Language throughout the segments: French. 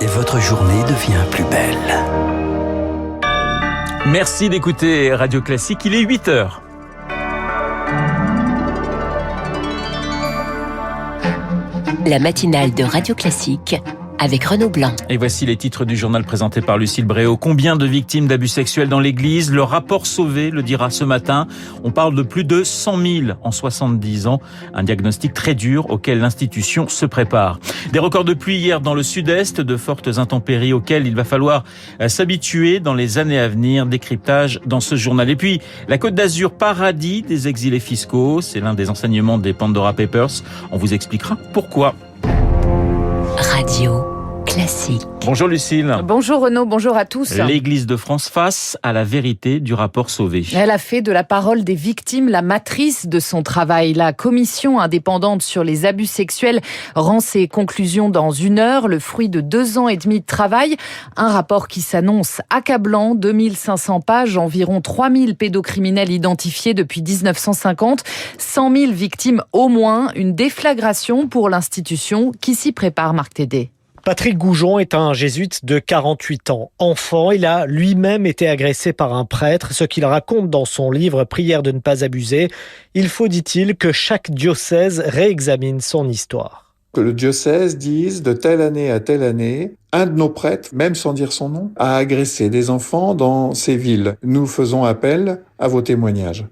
et votre journée devient plus belle. Merci d'écouter Radio Classique, il est 8h. La matinale de Radio Classique avec Renaud Blanc. Et voici les titres du journal présenté par Lucille Bréau. Combien de victimes d'abus sexuels dans l'église ? Le rapport Sauvé le dira ce matin. On parle de plus de 100 000 en 70 ans. Un diagnostic très dur auquel l'institution se prépare. Des records de pluie hier dans le sud-est, de fortes intempéries auxquelles il va falloir s'habituer dans les années à venir. Décryptage dans ce journal. Et puis, la Côte d'Azur, paradis des exilés fiscaux. C'est l'un des enseignements des Pandora Papers. On vous expliquera pourquoi. Radio Classique. Bonjour Lucille. Bonjour Renaud, bonjour à tous. L'Église de France face à la vérité du rapport Sauvé. Elle a fait de la parole des victimes la matrice de son travail. La commission indépendante sur les abus sexuels rend ses conclusions dans 1 heure, le fruit de 2 ans et demi de travail. Un rapport qui s'annonce accablant, 2500 pages, environ 3000 pédocriminels identifiés depuis 1950, 100 000 victimes au moins, une déflagration pour l'institution qui s'y prépare, Marc Tédé. Patrick Goujon est un jésuite de 48 ans. Enfant, il a lui-même été agressé par un prêtre, ce qu'il raconte dans son livre « Prière de ne pas abuser ». Il faut, dit-il, que chaque diocèse réexamine son histoire. Que le diocèse dise de telle année à telle année, un de nos prêtres, même sans dire son nom, a agressé des enfants dans ces villes. Nous faisons appel à vos témoignages.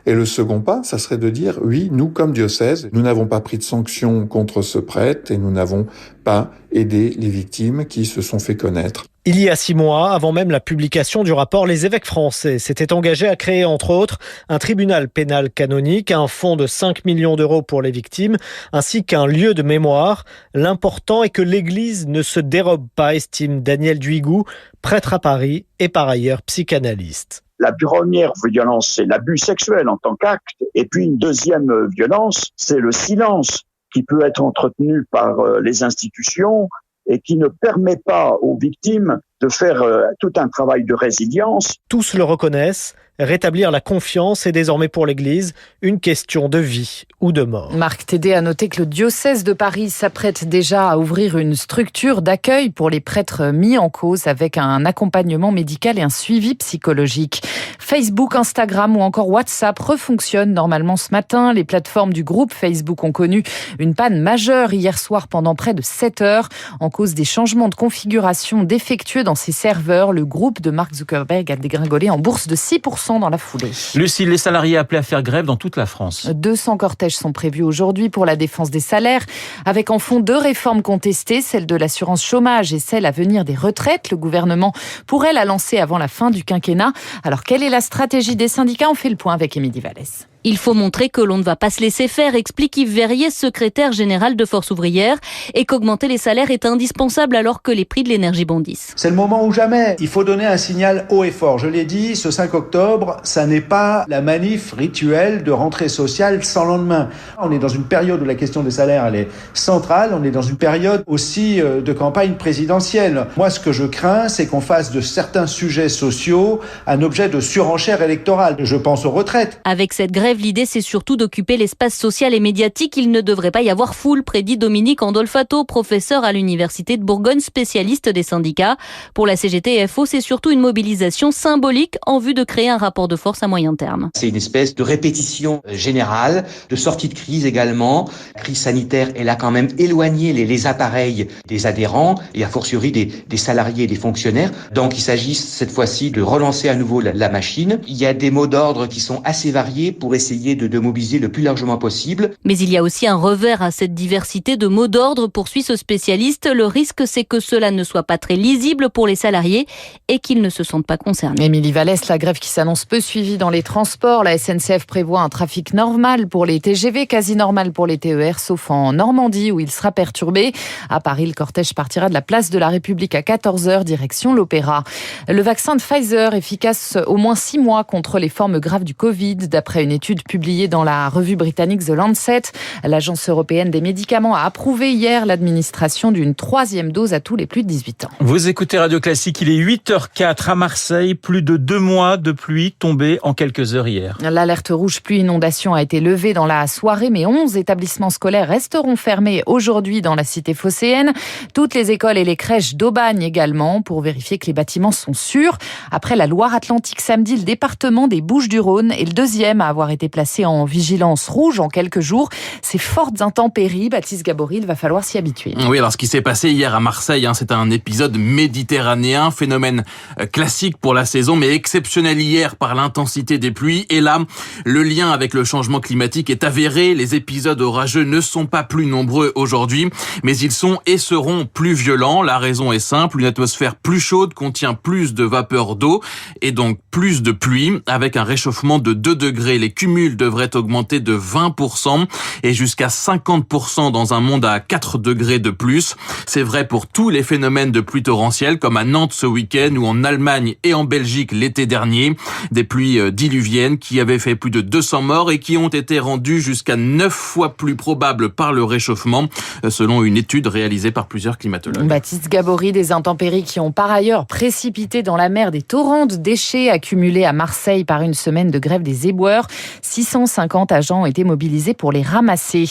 Et le second pas, ça serait de dire, oui, nous, comme diocèse, nous n'avons pas pris de sanctions contre ce prêtre et nous n'avons pas aidé les victimes qui se sont fait connaître. Il y a 6 mois, avant même la publication du rapport, les évêques français s'étaient engagés à créer, entre autres, un tribunal pénal canonique, un fonds de 5 millions d'euros pour les victimes, ainsi qu'un lieu de mémoire. L'important est que l'Église ne se dérobe pas, estime Daniel Duigou, prêtre à Paris et par ailleurs psychanalyste. La première violence, c'est l'abus sexuel en tant qu'acte. Et puis une deuxième violence, c'est le silence qui peut être entretenu par les institutions et qui ne permet pas aux victimes de faire tout un travail de résilience. Tous le reconnaissent. Rétablir la confiance est désormais pour l'Église une question de vie ou de mort. Marc Tédé a noté que le diocèse de Paris s'apprête déjà à ouvrir une structure d'accueil pour les prêtres mis en cause avec un accompagnement médical et un suivi psychologique. Facebook, Instagram ou encore WhatsApp refonctionnent normalement ce matin. Les plateformes du groupe Facebook ont connu une panne majeure hier soir pendant près de 7 heures en cause des changements de configuration défectueux dans ses serveurs. Le groupe de Mark Zuckerberg a dégringolé en bourse de 6% dans la foulée. Lucille, les salariés appelés à faire grève dans toute la France. 200 cortèges sont prévus aujourd'hui pour la défense des salaires, avec en fond 2 réformes contestées, celle de l'assurance chômage et celle à venir des retraites. Le gouvernement pourrait la lancer avant la fin du quinquennat. Alors, quelle est la stratégie des syndicats ? On fait le point avec Émilie Vallès. Il faut montrer que l'on ne va pas se laisser faire, explique Yves Verrier, secrétaire général de Force ouvrière, et qu'augmenter les salaires est indispensable alors que les prix de l'énergie bondissent. C'est le moment ou jamais. Il faut donner un signal haut et fort. Je l'ai dit, ce 5 octobre, ça n'est pas la manif rituelle de rentrée sociale sans lendemain. On est dans une période où la question des salaires, elle est centrale. On est dans une période aussi de campagne présidentielle. Moi, ce que je crains, c'est qu'on fasse de certains sujets sociaux un objet de surenchère électorale. Je pense aux retraites. Avec cette grève, l'idée c'est surtout d'occuper l'espace social et médiatique. Il ne devrait pas y avoir foule, prédit Dominique Andolfato, professeur à l'Université de Bourgogne, spécialiste des syndicats. Pour la CGT et FO, c'est surtout une mobilisation symbolique en vue de créer un rapport de force à moyen terme. C'est une espèce de répétition générale, de sortie de crise également. La crise sanitaire, elle a quand même éloigné les appareils des adhérents et a fortiori des salariés et des fonctionnaires. Donc il s'agit cette fois-ci de relancer à nouveau la machine. Il y a des mots d'ordre qui sont assez variés pour essayer de mobiliser le plus largement possible. Mais il y a aussi un revers à cette diversité de mots d'ordre, poursuit ce spécialiste. Le risque, c'est que cela ne soit pas très lisible pour les salariés et qu'ils ne se sentent pas concernés. Émilie Vallès, la grève qui s'annonce peu suivie dans les transports. La SNCF prévoit un trafic normal pour les TGV, quasi normal pour les TER, sauf en Normandie où il sera perturbé. À Paris, le cortège partira de la place de la République à 14h, direction l'Opéra. Le vaccin de Pfizer, efficace au moins 6 mois contre les formes graves du Covid, d'après une étude étude publiée dans la revue britannique The Lancet. L'Agence européenne des médicaments a approuvé hier l'administration d'une 3e dose à tous les plus de 18 ans. Vous écoutez Radio Classique, il est 8h04 à Marseille. Plus de 2 mois de pluie tombée en quelques heures hier. L'alerte rouge pluie-inondation a été levée dans la soirée, mais 11 établissements scolaires resteront fermés aujourd'hui dans la cité phocéenne. Toutes les écoles et les crèches d'Aubagne également, pour vérifier que les bâtiments sont sûrs. Après la Loire-Atlantique samedi, le département des Bouches-du-Rhône est le 2e à avoir été placé en vigilance rouge en quelques jours. Ces fortes intempéries, Baptiste Gabory, il va falloir s'y habituer. Oui, alors ce qui s'est passé hier à Marseille, c'est un épisode méditerranéen, phénomène classique pour la saison, mais exceptionnel hier par l'intensité des pluies. Et là, le lien avec le changement climatique est avéré. Les épisodes orageux ne sont pas plus nombreux aujourd'hui, mais ils sont et seront plus violents. La raison est simple, une atmosphère plus chaude contient plus de vapeur d'eau et donc plus de pluie. Avec un réchauffement de 2 degrés, les cumuls devraient augmenter de 20% et jusqu'à 50% dans un monde à 4 degrés de plus. C'est vrai pour tous les phénomènes de pluie torrentielle, comme à Nantes ce week-end ou en Allemagne et en Belgique l'été dernier. Des pluies diluviennes qui avaient fait plus de 200 morts et qui ont été rendues jusqu'à 9 fois plus probables par le réchauffement, selon une étude réalisée par plusieurs climatologues. Baptiste Gabory, des intempéries qui ont par ailleurs précipité dans la mer des torrents de déchets accumulés à Marseille par une semaine de grève des éboueurs. 650 agents ont été mobilisés pour les ramasser.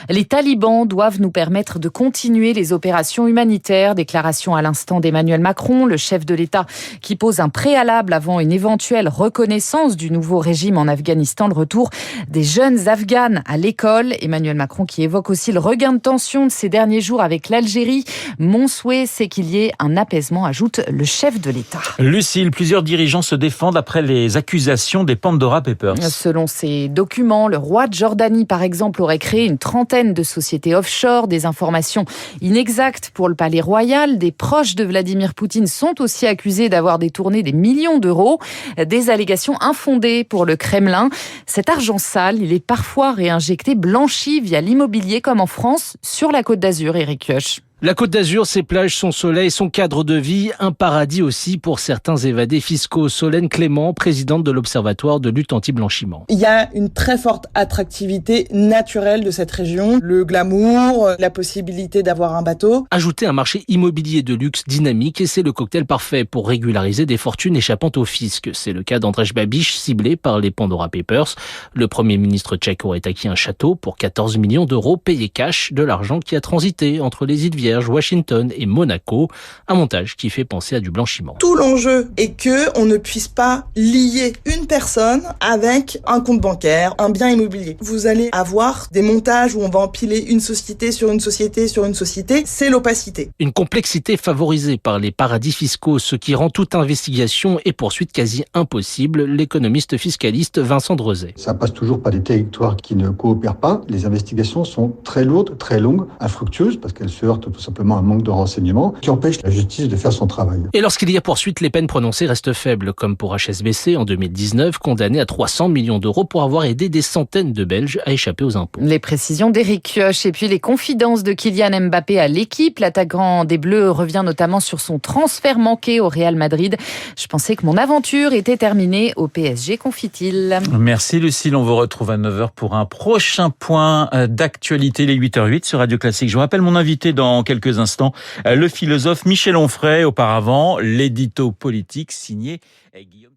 Les talibans doivent nous permettre de continuer les opérations humanitaires. Déclaration à l'instant d'Emmanuel Macron, le chef de l'État qui pose un préalable avant une éventuelle reconnaissance du nouveau régime en Afghanistan, le retour des jeunes Afghanes à l'école. Emmanuel Macron qui évoque aussi le regain de tension de ces derniers jours avec l'Algérie. Mon souhait, c'est qu'il y ait un apaisement, ajoute le chef de l'État. Lucille, plusieurs dirigeants se défendent après les accusations des Pandora Papers. Selon ces documents, le roi de Jordanie, par exemple, aurait créé une trentaine de sociétés offshore, des informations inexactes pour le palais royal. Des proches de Vladimir Poutine sont aussi accusés d'avoir détourné des millions d'euros. Des allégations infondées pour le Kremlin. Cet argent sale, il est parfois réinjecté, blanchi via l'immobilier, comme en France, sur la Côte d'Azur, Éric Kioch. La Côte d'Azur, ses plages, son soleil, son cadre de vie, un paradis aussi pour certains évadés fiscaux. Solène Clément, présidente de l'Observatoire de lutte anti-blanchiment. Il y a une très forte attractivité naturelle de cette région. Le glamour, la possibilité d'avoir un bateau. Ajouter un marché immobilier de luxe dynamique et c'est le cocktail parfait pour régulariser des fortunes échappant au fisc. C'est le cas d'Andrej Babiš, ciblé par les Pandora Papers. Le Premier ministre tchèque aurait acquis un château pour 14 millions d'euros payés cash, de l'argent qui a transité entre les îles Vierges, Washington et Monaco, un montage qui fait penser à du blanchiment. Tout l'enjeu est que on ne puisse pas lier une personne avec un compte bancaire, un bien immobilier. Vous allez avoir des montages où on va empiler une société sur une société sur une société, c'est l'opacité. Une complexité favorisée par les paradis fiscaux, ce qui rend toute investigation et poursuite quasi impossible. L'économiste fiscaliste Vincent Drezet. Ça passe toujours par des territoires qui ne coopèrent pas. Les investigations sont très lourdes, très longues, infructueuses parce qu'elles se heurtent tout simplement à un manque de renseignements qui empêche la justice de faire son travail. Et lorsqu'il y a poursuite, les peines prononcées restent faibles, comme pour HSBC en 2019, condamné à 300 millions d'euros pour avoir aidé des centaines de Belges à échapper aux impôts. Les précisions d'Éric Kioch et puis les confidences de Kylian Mbappé à l'équipe. L'attaquant des Bleus revient notamment sur son transfert manqué au Real Madrid. Je pensais que mon aventure était terminée au PSG, confie-t-il. Merci Lucille, on vous retrouve à 9h pour un prochain point d'actualité, les 8h08 sur Radio Classique. Je vous rappelle mon invité dans quelques instants, le philosophe Michel Onfray, auparavant l'édito politique signé Guillaume